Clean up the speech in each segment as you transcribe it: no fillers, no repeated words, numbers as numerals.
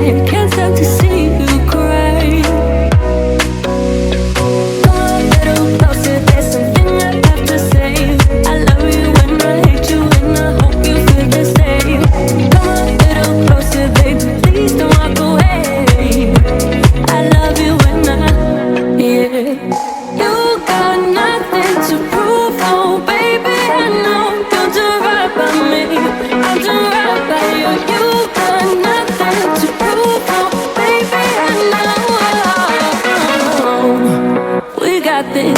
I can't stand to see you cry. Come a little closer, there's something I have to say. I love you and I hate you and I hope you feel the same. Come a little closer, baby, please don't walk away. I love you and yeah. You got nothing to prove, oh baby, I know you'll do right by me. I'll do right by you. You got nothing to prove, oh baby, I know. We got this.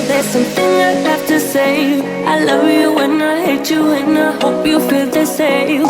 There's something I have to say. I love you and I hate you and I hope you feel the same.